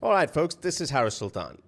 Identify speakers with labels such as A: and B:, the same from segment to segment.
A: Alright folks, this is Harris Sultan.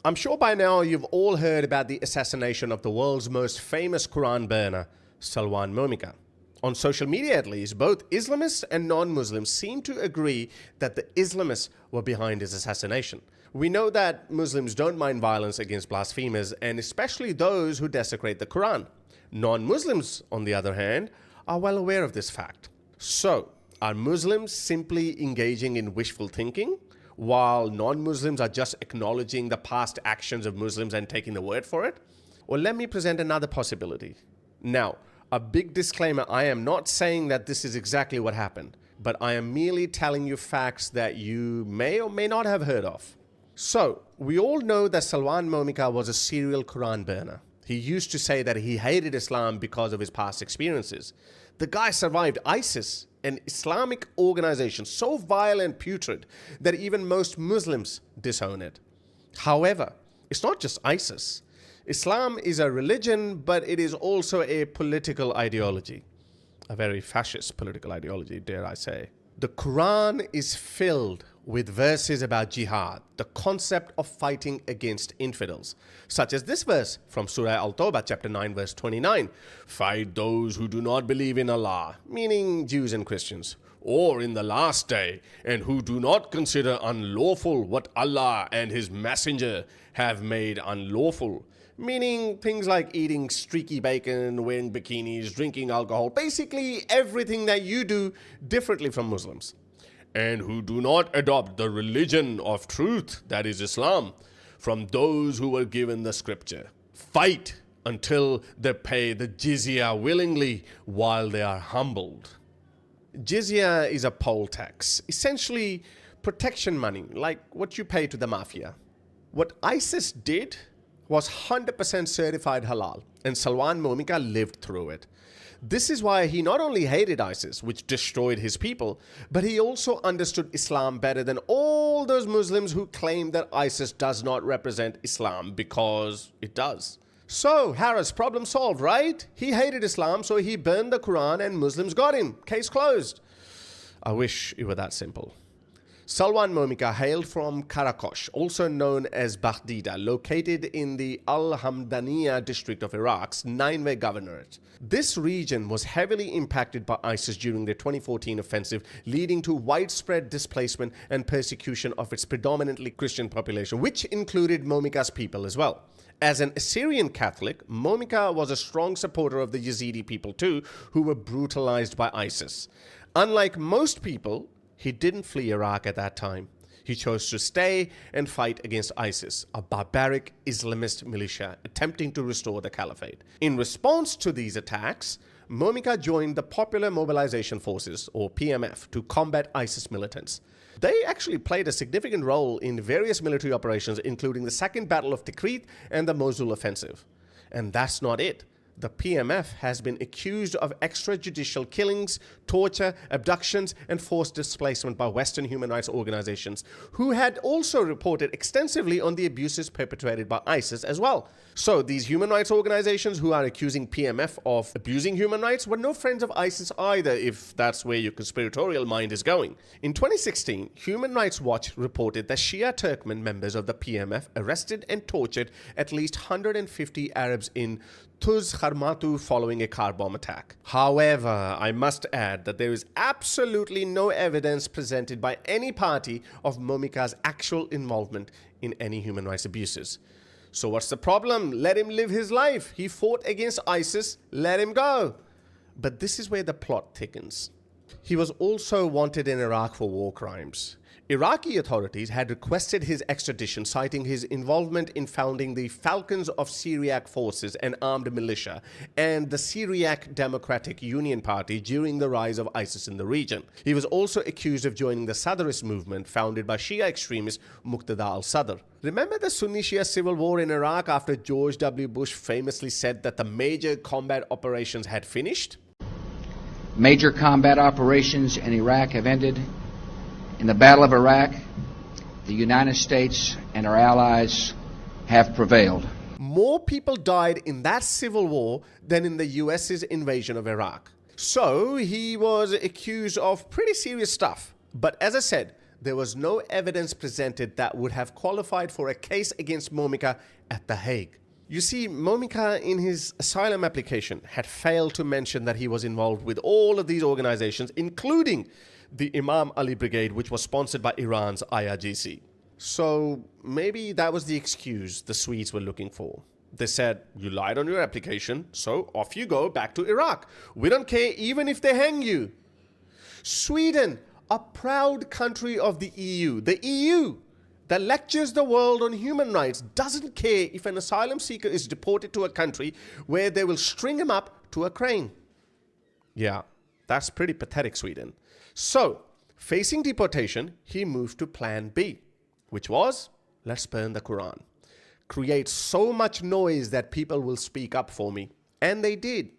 A: I'm sure by now you've all heard about the assassination of the world's most famous Qur'an burner, Salwan Momika. On social media at least, both Islamists and non-Muslims seem to agree that the Islamists were behind his assassination. We know that Muslims don't mind violence against blasphemers, and especially those who desecrate the Qur'an. Non-Muslims, on the other hand, are well aware of this fact. So, are Muslims simply engaging in wishful thinking, while non-Muslims are just acknowledging the past actions of Muslims and taking the word for it? Or let me present another possibility. Now, a big disclaimer, I am not saying that this is exactly what happened, but I am merely telling you facts that you may or may not have heard of. So, we all know that Salwan Momika was a serial Quran burner. He used to say that he hated Islam because of his past experiences. The guy survived ISIS, an Islamic organization so vile and putrid that even most Muslims disown it. However, it's not just ISIS. Islam is a religion, but it is also a political ideology. A very fascist political ideology, dare I say. The Quran is filled with verses about jihad, the concept of fighting against infidels, such as this verse from Surah Al-Tawbah chapter 9 verse 29. Fight those who do not believe in Allah, meaning Jews and Christians, or in the last day, and who do not consider unlawful what Allah and His Messenger have made unlawful, meaning things like eating streaky bacon, wearing bikinis, drinking alcohol, basically everything that you do differently from Muslims. And who do not adopt the religion of truth, that is Islam, from those who were given the scripture. Fight until they pay the jizya willingly while they are humbled. Jizya is a poll tax, essentially protection money, like what you pay to the mafia. What ISIS did was 100% certified halal, and Salwan Momika lived through it. This is why he not only hated ISIS, which destroyed his people, but he also understood Islam better than all those Muslims who claim that ISIS does not represent Islam, because it does. So, Harris, problem solved, right? He hated Islam, so he burned the Quran and Muslims got him. Case closed. I wish it were that simple. Salwan Momika hailed from Karakosh, also known as Baghdida, located in the Al-Hamdaniya district of Iraq's Nineveh governorate. This region was heavily impacted by ISIS during their 2014 offensive, leading to widespread displacement and persecution of its predominantly Christian population, which included Momika's people as well. As an Assyrian Catholic, Momika was a strong supporter of the Yazidi people too, who were brutalized by ISIS. Unlike most people, he didn't flee Iraq at that time. He chose to stay and fight against ISIS, a barbaric Islamist militia attempting to restore the caliphate. In response to these attacks, Momika joined the Popular Mobilization Forces, or PMF, to combat ISIS militants. They actually played a significant role in various military operations, including the Second Battle of Tikrit and the Mosul Offensive. And that's not it. The PMF has been accused of extrajudicial killings, torture, abductions, and forced displacement by Western human rights organizations, who had also reported extensively on the abuses perpetrated by ISIS as well. So these human rights organizations who are accusing PMF of abusing human rights were no friends of ISIS either, if that's where your conspiratorial mind is going. In 2016, Human Rights Watch reported that Shia Turkmen members of the PMF arrested and tortured at least 150 Arabs in Tuz Kharmatu following a car bomb attack. However, I must add that there is absolutely no evidence presented by any party of Momika's actual involvement in any human rights abuses. So what's the problem? Let him live his life. He fought against ISIS, let him go. But this is where the plot thickens. He was also wanted in Iraq for war crimes. Iraqi authorities had requested his extradition, citing his involvement in founding the Falcons of Syriac Forces, an armed militia, and the Syriac Democratic Union Party during the rise of ISIS in the region. He was also accused of joining the Sadrist movement founded by Shia extremist Muqtada al-Sadr. Remember the Sunni-Shia civil war in Iraq after George W. Bush famously said that the major combat operations had finished?
B: Major combat operations in Iraq have ended. In the Battle of Iraq, the United States and our allies have prevailed.
A: More people died in that civil war than in the US's invasion of Iraq. So he was accused of pretty serious stuff. But as I said, there was no evidence presented that would have qualified for a case against Momika at The Hague. You see, Momika in his asylum application had failed to mention that he was involved with all of these organizations, including the Imam Ali Brigade, which was sponsored by Iran's IRGC. So maybe that was the excuse the Swedes were looking for. They said, you lied on your application, so off you go back to Iraq. We don't care even if they hang you. Sweden, a proud country of the EU that lectures the world on human rights, doesn't care if an asylum seeker is deported to a country where they will string him up to a crane. Yeah, that's pretty pathetic, Sweden. So, facing deportation, he moved to plan B, which was, let's burn the Qur'an. Create so much noise that people will speak up for me. And they did.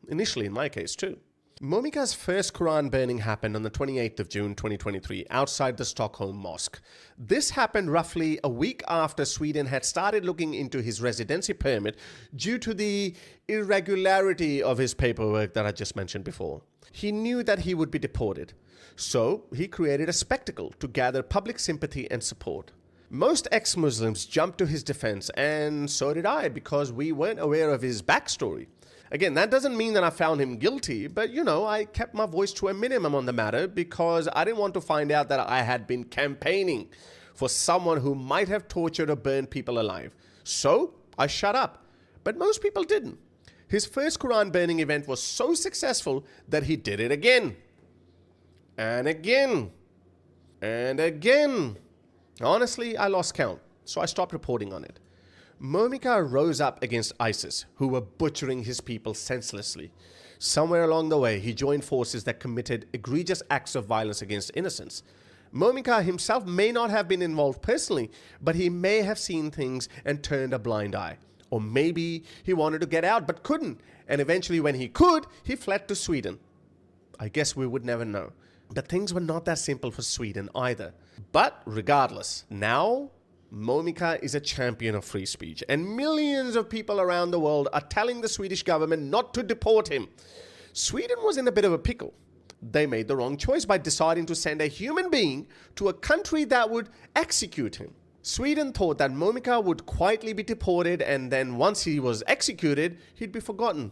A: Initially, in my case, too. Momika's first Qur'an burning happened on the 28th of June 2023 outside the Stockholm Mosque. This happened roughly a week after Sweden had started looking into his residency permit due to the irregularity of his paperwork that I just mentioned before. He knew that he would be deported, so he created a spectacle to gather public sympathy and support. Most ex-Muslims jumped to his defense, and so did I, because we weren't aware of his backstory. Again, that doesn't mean that I found him guilty, but I kept my voice to a minimum on the matter because I didn't want to find out that I had been campaigning for someone who might have tortured or burned people alive. So I shut up, but most people didn't. His first Quran burning event was so successful that he did it again. And again. And again. Honestly, I lost count, so I stopped reporting on it. Momika rose up against ISIS, who were butchering his people senselessly. Somewhere along the way, he joined forces that committed egregious acts of violence against innocents. Momika himself may not have been involved personally, but he may have seen things and turned a blind eye. Or maybe he wanted to get out but couldn't, and eventually when he could, he fled to Sweden. I guess we would never know. But things were not that simple for Sweden either. But regardless, now Momika is a champion of free speech, and millions of people around the world are telling the Swedish government not to deport him. Sweden was in a bit of a pickle. They made the wrong choice by deciding to send a human being to a country that would execute him. Sweden thought that Momika would quietly be deported, and then once he was executed, he'd be forgotten.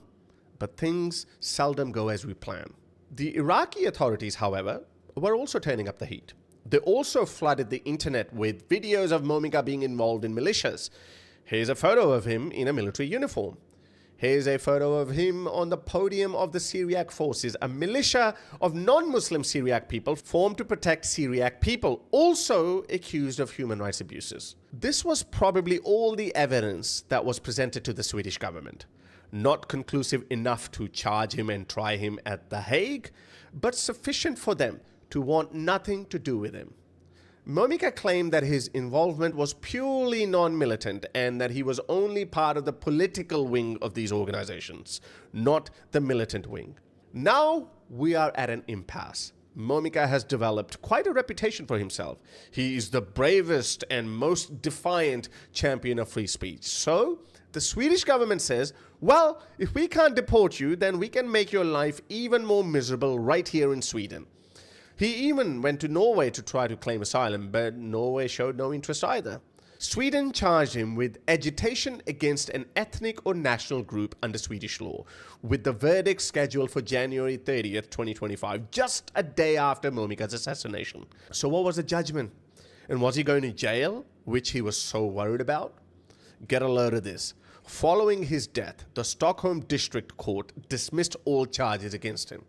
A: But things seldom go as we plan. The Iraqi authorities, however, were also turning up the heat. They also flooded the internet with videos of Momika being involved in militias. Here's a photo of him in a military uniform. Here's a photo of him on the podium of the Syriac Forces, a militia of non-Muslim Syriac people formed to protect Syriac people, also accused of human rights abuses. This was probably all the evidence that was presented to the Swedish government. Not conclusive enough to charge him and try him at The Hague, but sufficient for them to want nothing to do with him. Momika claimed that his involvement was purely non-militant and that he was only part of the political wing of these organizations, not the militant wing. Now we are at an impasse. Momika has developed quite a reputation for himself. He is the bravest and most defiant champion of free speech. So the Swedish government says, well, if we can't deport you, then we can make your life even more miserable right here in Sweden. He even went to Norway to try to claim asylum, but Norway showed no interest either. Sweden charged him with agitation against an ethnic or national group under Swedish law, with the verdict scheduled for January 30th, 2025, just a day after Momika's assassination. So what was the judgment? And was he going to jail, which he was so worried about? Get a load of this. Following his death, the Stockholm District Court dismissed all charges against him.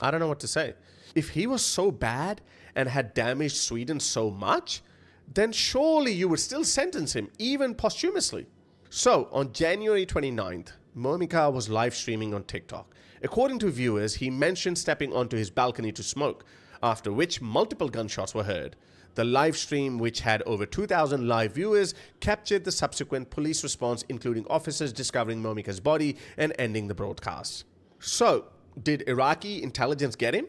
A: I don't know what to say. If he was so bad and had damaged Sweden so much, then surely you would still sentence him, even posthumously. So, on January 29th, Momika was live streaming on TikTok. According to viewers, he mentioned stepping onto his balcony to smoke, after which multiple gunshots were heard. The live stream, which had over 2,000 live viewers, captured the subsequent police response, including officers discovering Momika's body and ending the broadcast. So, did Iraqi intelligence get him?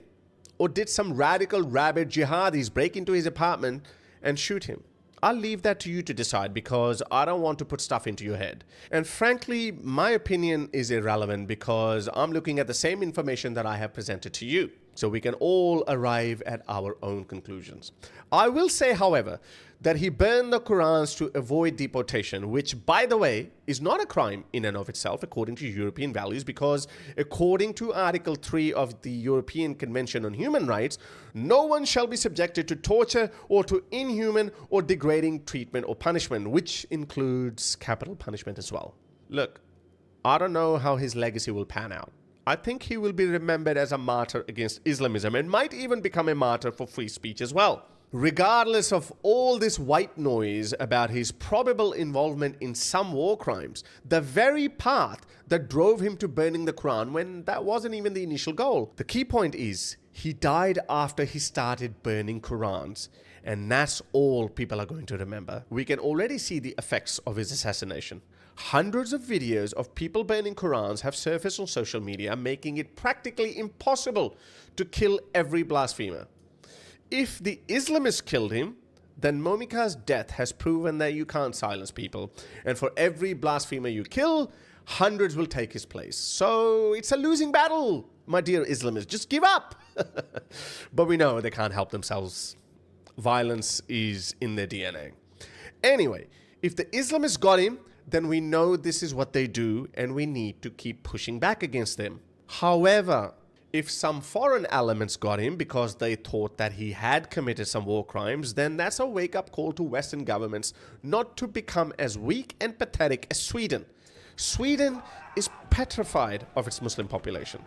A: Or did some radical rabid jihadis break into his apartment and shoot him? I'll leave that to you to decide because I don't want to put stuff into your head. And frankly, my opinion is irrelevant because I'm looking at the same information that I have presented to you. so we can all arrive at our own conclusions. I will say, however, that he burned the Qur'ans to avoid deportation, which, by the way, is not a crime in and of itself according to European values, because according to Article 3 of the European Convention on Human Rights, no one shall be subjected to torture or to inhuman or degrading treatment or punishment, which includes capital punishment as well. Look, I don't know how his legacy will pan out. I think he will be remembered as a martyr against Islamism and might even become a martyr for free speech as well. Regardless of all this white noise about his probable involvement in some war crimes, the very path that drove him to burning the Quran when that wasn't even the initial goal. The key point is, he died after he started burning Qurans, and that's all people are going to remember. We can already see the effects of his assassination. Hundreds of videos of people burning Qurans have surfaced on social media, making it practically impossible to kill every blasphemer. If the Islamists killed him, then Momika's death has proven that you can't silence people. And for every blasphemer you kill, hundreds will take his place. So it's a losing battle, my dear Islamists. Just give up. But we know they can't help themselves. Violence is in their DNA. Anyway, if the Islamists got him, then we know this is what they do, and we need to keep pushing back against them. However, if some foreign elements got him because they thought that he had committed some war crimes, then that's a wake-up call to Western governments not to become as weak and pathetic as Sweden. Sweden is petrified of its Muslim population.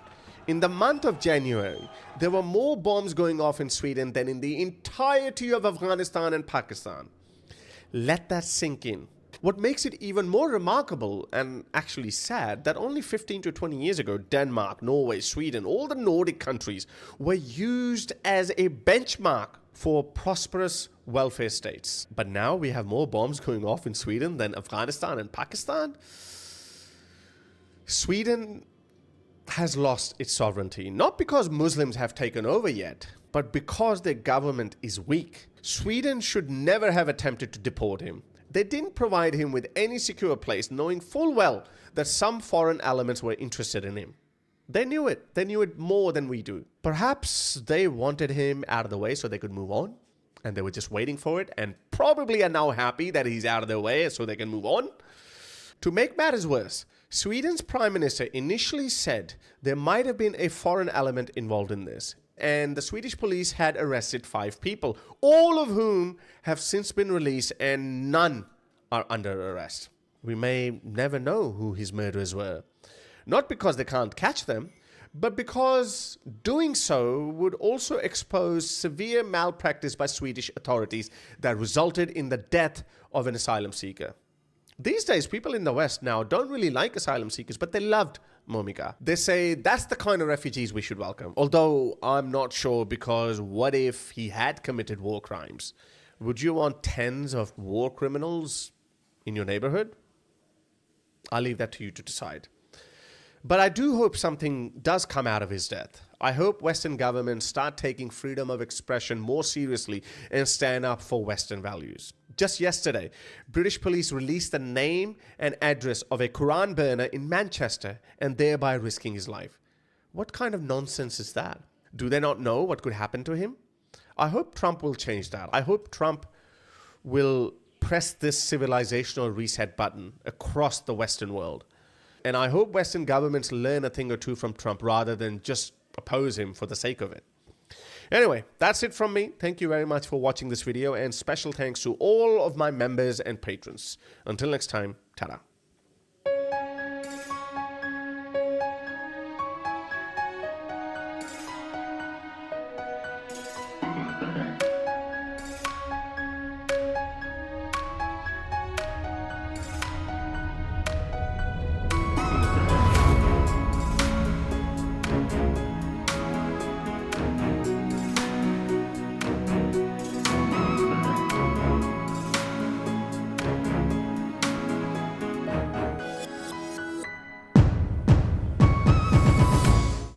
A: In the month of January, there were more bombs going off in Sweden than in the entirety of Afghanistan and Pakistan. Let that sink in. What makes it even more remarkable and actually sad that only 15 to 20 years ago, Denmark, Norway, Sweden, all the Nordic countries were used as a benchmark for prosperous welfare states. But now we have more bombs going off in Sweden than Afghanistan and Pakistan. Sweden has lost its sovereignty, not because Muslims have taken over yet, but because their government is weak. Sweden should never have attempted to deport him. They didn't provide him with any secure place, knowing full well that some foreign elements were interested in him. They knew it. They knew it more than we do. Perhaps they wanted him out of the way so they could move on, and they were just waiting for it, and probably are now happy that he's out of their way so they can move on. To make matters worse, Sweden's Prime Minister initially said there might have been a foreign element involved in this, and the Swedish police had arrested 5 people, all of whom have since been released, and none are under arrest. We may never know who his murderers were. Not because they can't catch them, but because doing so would also expose severe malpractice by Swedish authorities that resulted in the death of an asylum seeker. These days, people in the West now don't really like asylum seekers, but they loved Momika. They say that's the kind of refugees we should welcome. Although I'm not sure, because what if he had committed war crimes? Would you want tens of war criminals in your neighborhood? I'll leave that to you to decide. But I do hope something does come out of his death. I hope Western governments start taking freedom of expression more seriously and stand up for Western values. Just yesterday, British police released the name and address of a Quran burner in Manchester, and thereby risking his life. What kind of nonsense is that? Do they not know what could happen to him? I hope Trump will change that. I hope Trump will press this civilizational reset button across the Western world. And I hope Western governments learn a thing or two from Trump rather than just oppose him for the sake of it. Anyway, that's it from me. Thank you very much for watching this video, and special thanks to all of my members and patrons. Until next time, ta-da.